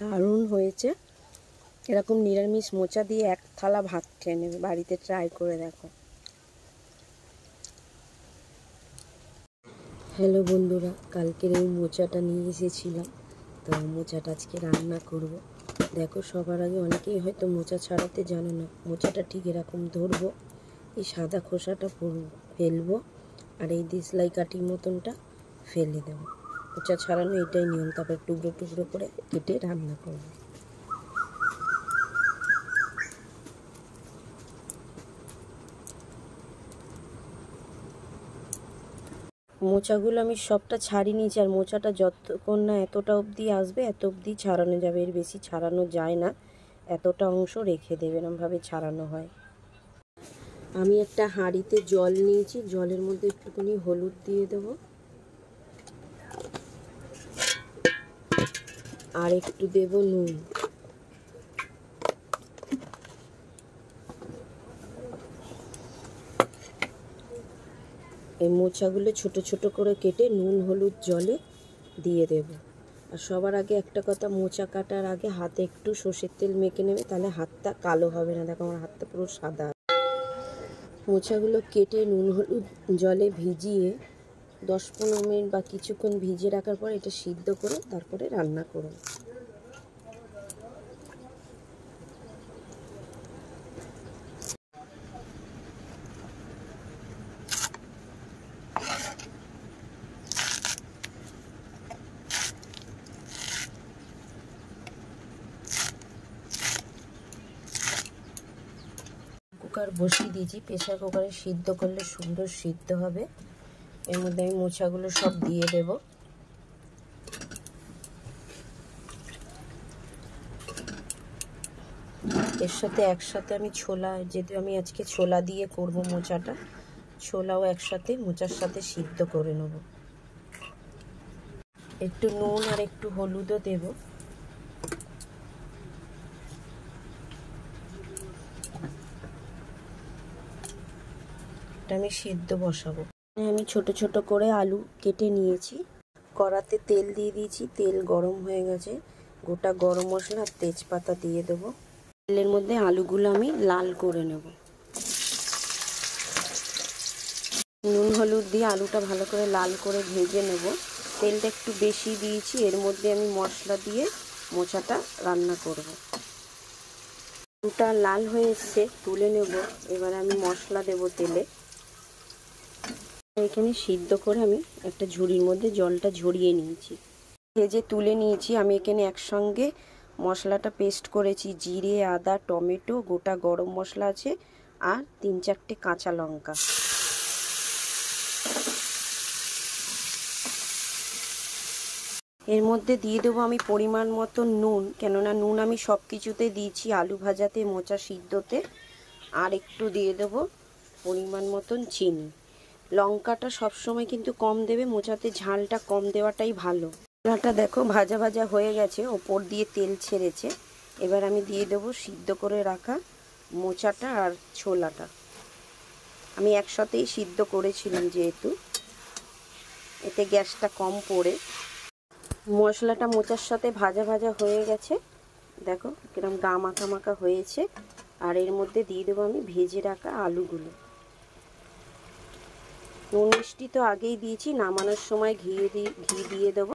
দারুণ হয়েছে। এরকম নিরামিষ মোচা দিয়ে এক থালা ভাত খেয়ে নেবে, বাড়িতে ট্রাই করে দেখো। হ্যালো বন্ধুরা, কালকের এই মোচাটা নিয়ে এসেছিলাম, তো মোচাটা আজকে রান্না করব। দেখো, সবার আগে অনেকেই হয়তো মোচা ছাড়াতে জানে না। মোচাটা ঠিক এরকম ধরবো, এই সাদা খোসাটা ফেলবো, আর এই দিসলাই কাঠির মতনটা ফেলে দেবো। মোচা ছাড়ানো এটাই নিয়ম। তারপর টুকরো টুকরো করে কেটে রান্না করবো। মোচাগুলো আমি সবটা ছাড়িয়ে নিয়েছি, আর মোচাটা যতক্ষণ না এতটা অবধি আসবে এত অবধি ছাড়ানো যাবে, এর বেশি ছাড়ানো যায় না। এতটা অংশ রেখে দেবেন, এরমভাবে ছাড়ানো হয়। আমি একটা হাঁড়িতে জল নিয়েছি, জলের মধ্যে একটুখানি হলুদ দিয়ে দেব, আর একটু দেব নুন। এই মোচাগুলো ছোট ছোট করে কেটে নুন হলুদ জলে দিয়ে দেব। আর সবার আগে একটা কথা, মোচা কাটার আগে হাতে একটু সর্ষের তেল মেখে নেবে, তাহলে হাতটা কালো হবে না। দেখো আমার হাতটা পুরো সাদা। মোচাগুলো কেটে নুন হলুদ জলে ভিজিয়ে 10-15 মিনিট বা কিছুক্ষণ ভিজিয়ে রাখার পর এটা সিদ্ধ করে তারপরে রান্না করুন। কুকার বসিয়ে দিয়েছি, প্রেসার কুকারে সিদ্ধ করলে সুন্দর সিদ্ধ হবে। এর মধ্যে আমি মোচাগুলো সব দিয়ে দেব। এর সাথে একসাথে আমি ছোলা, যেহেতু আমি আজকে ছোলা দিয়ে করব মোচাটা, ছোলাও একসাথে মোচার সাথে সিদ্ধ করে নেব। একটু নুন আর একটু হলুদও দেব। এটা আমি সিদ্ধ বসাবো। আমি ছোট ছোট করে আলু কেটে নিয়েছি, কড়াতে তেল দিয়ে দিয়েছি, তেল গরম হয়ে গেছে। গোটা গরম মশলা আর তেজপাতা দিয়ে দেবো। তেলের মধ্যে আলুগুলো আমি লাল করে নেব। নুন হলুদ দিয়ে আলুটা ভালো করে লাল করে ভেজে নেব। তেলটা একটু বেশি দিয়েছি, এর মধ্যে আমি মশলা দিয়ে মোচাটা রান্না করব। আলুটা লাল হয়ে এসছে, তুলে নেব। এবার আমি মশলা দেব তেলে। এখানে সিদ্ধ করে আমি একটা ঝুড়ির মধ্যে জলটা ঝরিয়ে নিয়েছি, ভেজে তুলে নিয়েছি। আমি এখানে একসঙ্গে মশলাটা পেস্ট করেছি, জিরে আদা টমেটো গোটা গরম মশলা আছে, আর 3-4টে কাঁচা লঙ্কা। এর মধ্যে দিয়ে দেবো আমি পরিমাণ মতো নুন, কেননা নুন আমি সব কিছুতে দিয়েছি, আলু ভাজাতে মোচা সিদ্ধতে। আর একটু দিয়ে দেবো পরিমাণ মতন চিনি। লঙ্কাটা সবসময় কিন্তু কম দেবে, মোচাতে ঝালটা কম দেওয়াটাই ভালো। মশলাটা দেখো ভাজা ভাজা হয়ে গেছে, ওপর দিয়ে তেল ছেড়েছে। এবার আমি দিয়ে দেবো সিদ্ধ করে রাখা মোচাটা আর ছোলাটা। আমি একসাথেই সিদ্ধ করেছিলাম, যেহেতু এতে গ্যাসটা কম পড়ে। মশলাটা মোচার সাথে ভাজা ভাজা হয়ে গেছে, দেখো কিরম গা মাখা মাখা হয়েছে। আর এর মধ্যে দিয়ে দেবো আমি ভেজে রাখা আলুগুলো। নুন মিষ্টি তো আগেই দিয়েছি, নামানোর সময় ঘি দিয়ে দেবো।